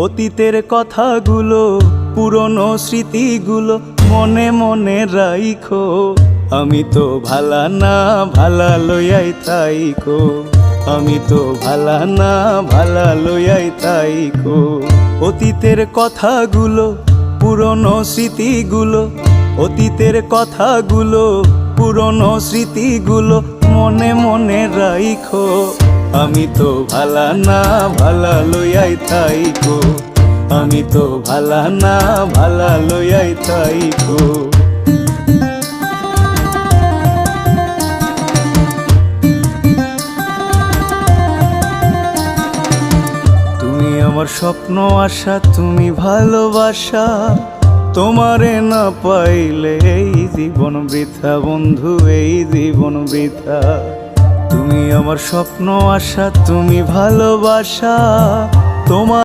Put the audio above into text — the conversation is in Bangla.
অতীতের কথাগুলো, পুরনো স্মৃতিগুলো মনে মনে রাইখো। আমি তো ভালা না ভালা লইয়াই তাইকো, আমি তো ভালা না ভালা লইয়াই তাইকো। অতীতের কথাগুলো, পুরনো স্মৃতিগুলো, অতীতের কথাগুলো, পুরনো স্মৃতিগুলো মনে মনে রাইখো। আমি তো ভালা না ভালা লইয়াই তাইকো, আমি তো ভালা না ভালা লইয়াই তাইকো। তুমি আমার স্বপ্ন আশা, তুমি ভালোবাসা, তোমারে না পাইলে এই জীবন বৃথা বন্ধু, এই জীবন বৃথা। তুমি আমার স্বপ্ন আশা, তুমি ভালোবাসা, তোমার